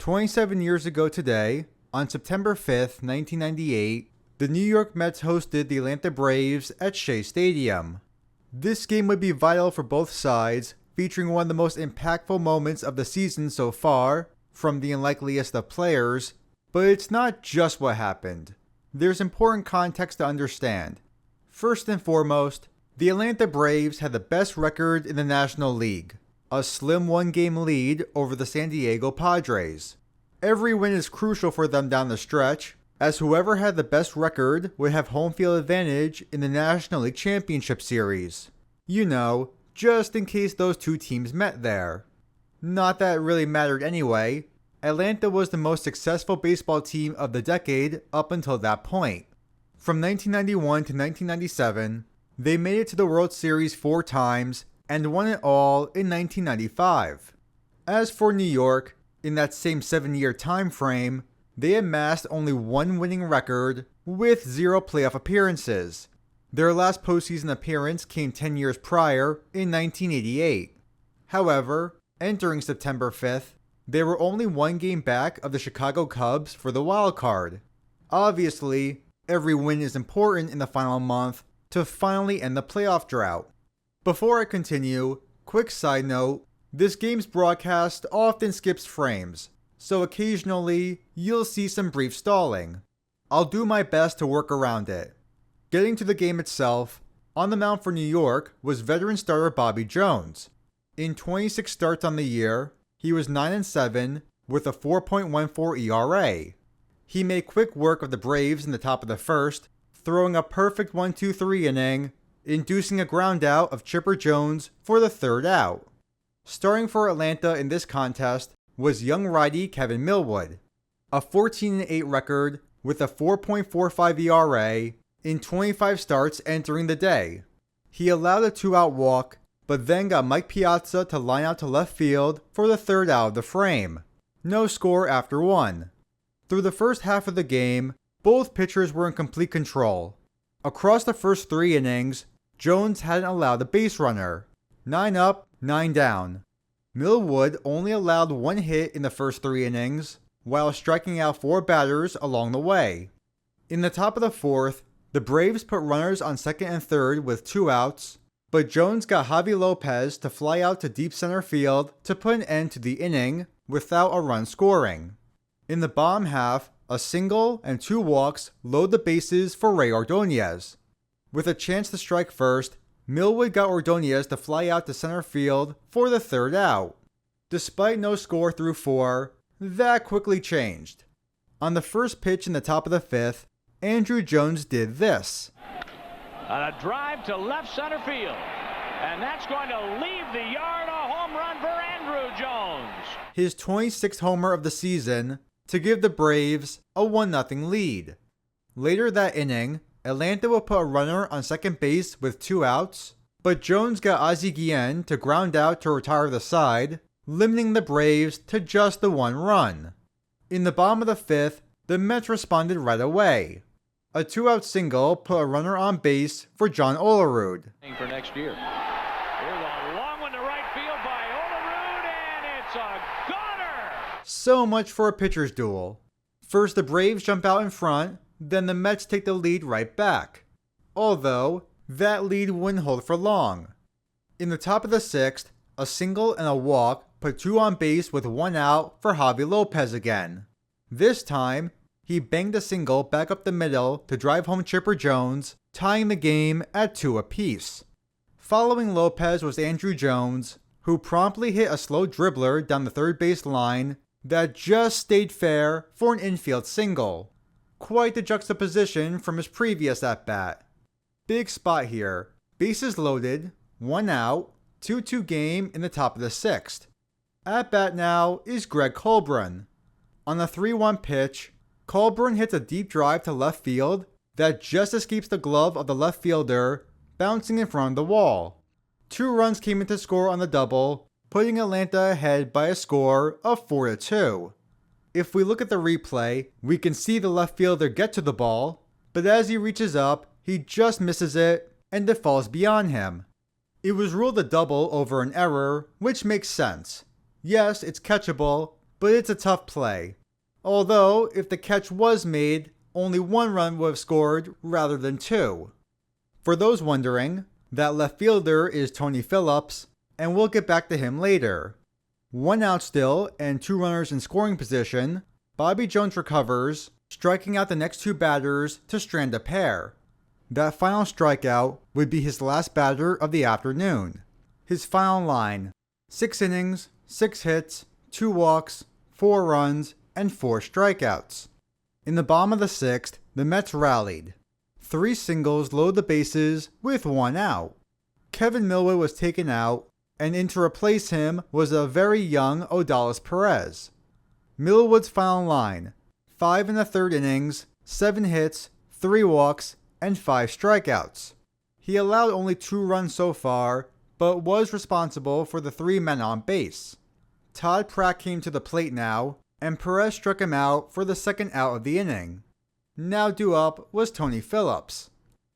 27 years ago today, on September 5th, 1998, the New York Mets hosted the Atlanta Braves at Shea Stadium. This game would be vital for both sides, featuring one of the most impactful moments of the season so far, from the unlikeliest of players. But it's not just what happened. There's important context to understand. First and foremost, the Atlanta Braves had the best record in the National League, a slim one-game lead over the San Diego Padres. Every win is crucial for them down the stretch, as whoever had the best record would have home field advantage in the National League Championship Series. You know, just in case those two teams met there. Not that it really mattered anyway. Atlanta was the most successful baseball team of the decade up until that point. From 1991 to 1997, they made it to the World Series 4 times and won it all in 1995. As for New York, in that same 7-year time frame, they amassed only one winning record with 0 playoff appearances. Their last postseason appearance came 10 years prior in 1988. However, entering September 5th, they were only 1 game back of the Chicago Cubs for the wild card. Obviously, every win is important in the final month to finally end the playoff drought. Before I continue, quick side note, this game's broadcast often skips frames, so occasionally you'll see some brief stalling. I'll do my best to work around it. Getting to the game itself, on the mound for New York was veteran starter Bobby Jones. In 26 starts on the year, he was 9-7 with a 4.14 ERA. He made quick work of the Braves in the top of the first, throwing a perfect 1-2-3 inning, inducing a ground out of Chipper Jones for the 3rd out. Starting for Atlanta in this contest was young righty Kevin Millwood, a 14-8 record with a 4.45 ERA in 25 starts entering the day. He allowed a 2-out walk, but then got Mike Piazza to line out to left field for the 3rd out of the frame. No score after 1. Through the first half of the game, both pitchers were in complete control. Across the first 3 innings, Jones hadn't allowed a base runner. 9 up, 9 down. Millwood only allowed 1 hit in the first 3 innings, while striking out 4 batters along the way. In the top of the 4th, the Braves put runners on 2nd and 3rd with 2 outs, but Jones got Javi Lopez to fly out to deep center field to put an end to the inning without a run scoring. In the bottom half, a single and 2 walks load the bases for Ray Ordonez. With a chance to strike first, Millwood got Ordonez to fly out to center field for the 3rd out. Despite no score through 4, that quickly changed. On the first pitch in the top of the 5th, Andrew Jones did this. A drive to left center field, and that's going to leave the yard, a home run for Andrew Jones. His 26th homer of the season to give the Braves a 1-0 lead. Later that inning, Atlanta would put a runner on second base with 2 outs, but Jones got Ozzie Guillen to ground out to retire the side, limiting the Braves to just the 1 run. In the bottom of the 5th, the Mets responded right away. A 2-out single put a runner on base for John Olerud. For next year. Here's a long one to right field by Olerud, and it's a gunner! So much for a pitcher's duel. First the Braves jump out in front, then the Mets take the lead right back. Although, that lead wouldn't hold for long. In the top of the 6th, a single and a walk put 2 on base with 1 out for Javi Lopez again. This time, he banged a single back up the middle to drive home Chipper Jones, tying the game at 2 apiece. Following Lopez was Andrew Jones, who promptly hit a slow dribbler down the third base line that just stayed fair for an infield single. Quite the juxtaposition from his previous at-bat. Big spot here. Bases loaded, 1 out, 2-2 game in the top of the 6th. At-bat now is Greg Colburn. On the 3-1 pitch, Colburn hits a deep drive to left field that just escapes the glove of the left fielder, bouncing in front of the wall. 2 runs came in to score on the double, putting Atlanta ahead by a score of 4-2. If we look at the replay, we can see the left fielder get to the ball, but as he reaches up, he just misses it, and it falls beyond him. It was ruled a double over an error, which makes sense. Yes, it's catchable, but it's a tough play. Although, if the catch was made, only 1 run would have scored rather than 2. For those wondering, that left fielder is Tony Phillips, and we'll get back to him later. 1 out still and 2 runners in scoring position, Bobby Jones recovers, striking out the next 2 batters to strand a pair. That final strikeout would be his last batter of the afternoon. His final line: 6 innings, 6 hits, 2 walks, 4 runs, and 4 strikeouts. In the bottom of the 6th, the Mets rallied. 3 singles load the bases with 1 out. Kevin Millwood was taken out, and in to replace him was a very young Odalis Perez. Millwood's final line: 5 in the 3rd innings, 7 hits, 3 walks, and 5 strikeouts. He allowed only 2 runs so far, but was responsible for the 3 men on base. Todd Pratt came to the plate now, and Perez struck him out for the 2nd out of the inning. Now due up was Tony Phillips.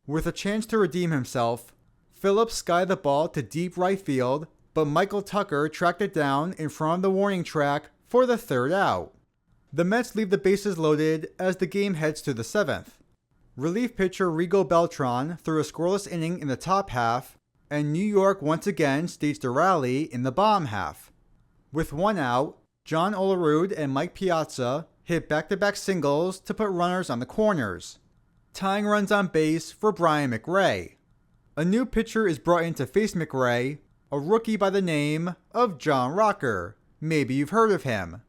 With a chance to redeem himself, Phillips skied the ball to deep right field, but Michael Tucker tracked it down in front of the warning track for the 3rd out. The Mets leave the bases loaded as the game heads to the 7th. Relief pitcher Rigo Beltran threw a scoreless inning in the top half, and New York once again staged a rally in the bottom half. With 1 out, John Olerud and Mike Piazza hit back-to-back singles to put runners on the corners, tying runs on base for Brian McRae. A new pitcher is brought in to face McRae, a rookie by the name of John Rocker. Maybe you've heard of him.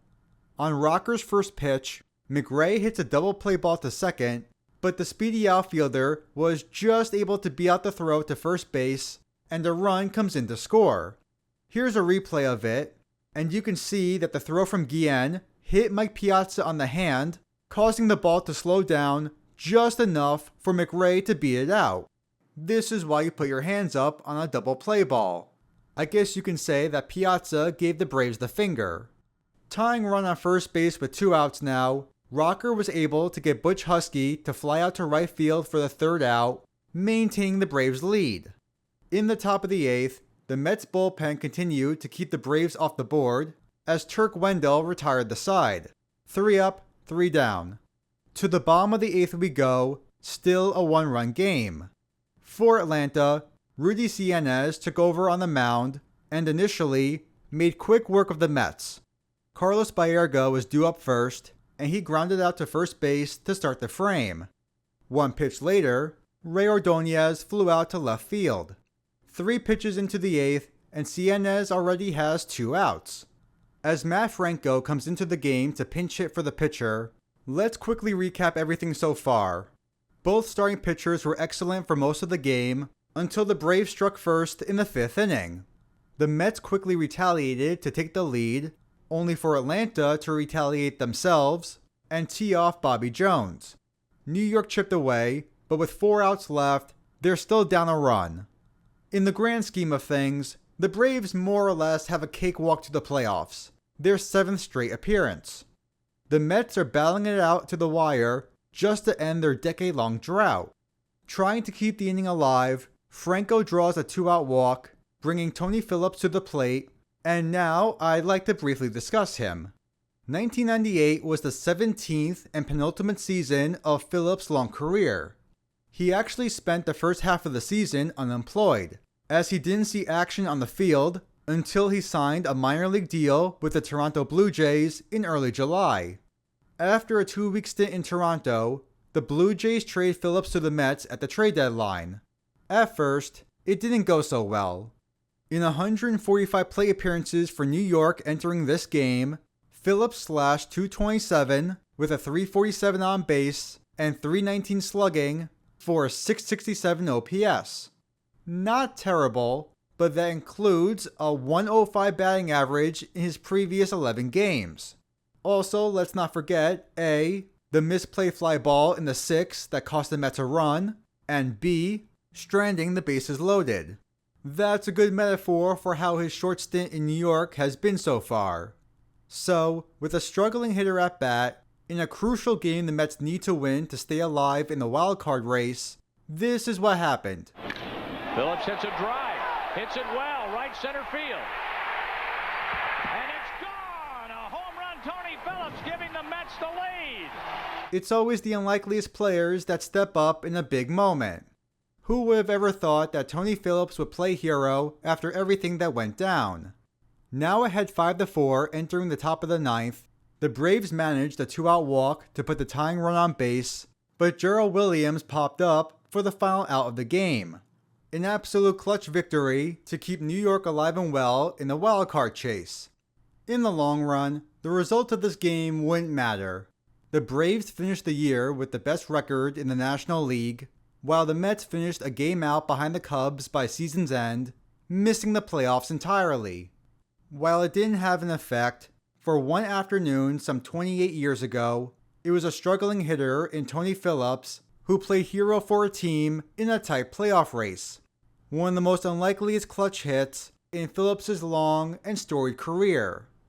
On Rocker's first pitch, McRae hits a double play ball to second, but the speedy outfielder was just able to beat out the throw to first base, and a run comes in to score. Here's a replay of it, and you can see that the throw from Guillen hit Mike Piazza on the hand, causing the ball to slow down just enough for McRae to beat it out. This is why you put your hands up on a double play ball. I guess you can say that Piazza gave the Braves the finger. Tying run on first base with 2 outs now, Rocker was able to get Butch Husky to fly out to right field for the 3rd out, maintaining the Braves' lead. In the top of the 8th, the Mets bullpen continued to keep the Braves off the board as Turk Wendell retired the side. 3 up, 3 down. To the bottom of the 8th we go, still a 1-run game. For Atlanta, Rudy Cienez took over on the mound and initially made quick work of the Mets. Carlos Baerga was due up first, and he grounded out to first base to start the frame. 1 pitch later, Ray Ordonez flew out to left field. 3 pitches into the 8th, and Cienez already has 2 outs. As Matt Franco comes into the game to pinch hit for the pitcher, let's quickly recap everything so far. Both starting pitchers were excellent for most of the game, until the Braves struck first in the 5th inning. The Mets quickly retaliated to take the lead, only for Atlanta to retaliate themselves and tee off Bobby Jones. New York chipped away, but with 4 outs left, they're still down a run. In the grand scheme of things, the Braves more or less have a cakewalk to the playoffs, their 7th straight appearance. The Mets are battling it out to the wire just to end their decade-long drought. Trying to keep the inning alive, Franco draws a 2-out walk, bringing Tony Phillips to the plate, and now I'd like to briefly discuss him. 1998 was the 17th and penultimate season of Phillips' long career. He actually spent the first half of the season unemployed, as he didn't see action on the field until he signed a minor league deal with the Toronto Blue Jays in early July. After a 2-week stint in Toronto, the Blue Jays trade Phillips to the Mets at the trade deadline. At first, it didn't go so well. In 145 plate appearances for New York entering this game, Phillips slashed .227 with a .347 on base and .319 slugging for a .667 OPS. Not terrible, but that includes a .105 batting average in his previous 11 games. Also, let's not forget A, the misplay fly ball in the 6th that cost the Mets a run, and B, stranding the bases loaded. That's a good metaphor for how his short stint in New York has been so far. So, with a struggling hitter at bat, in a crucial game the Mets need to win to stay alive in the wildcard race, this is what happened. Phillips hits a drive, hits it well, right center field. And it's gone! A home run Phillips giving the Mets the lead. It's always the unlikeliest players that step up in a big moment. Who would have ever thought that Tony Phillips would play hero after everything that went down? Now ahead 5-4 entering the top of the ninth, the Braves managed a 2-out walk to put the tying run on base, but Gerald Williams popped up for the final out of the game. An absolute clutch victory to keep New York alive and well in the wildcard chase. In the long run, the result of this game wouldn't matter. The Braves finished the year with the best record in the National League, while the Mets finished a game out behind the Cubs by season's end, missing the playoffs entirely. While it didn't have an effect, for one afternoon some 28 years ago, it was a struggling hitter in Tony Phillips who played hero for a team in a tight playoff race. One of the most unlikeliest clutch hits in Phillips' long and storied career.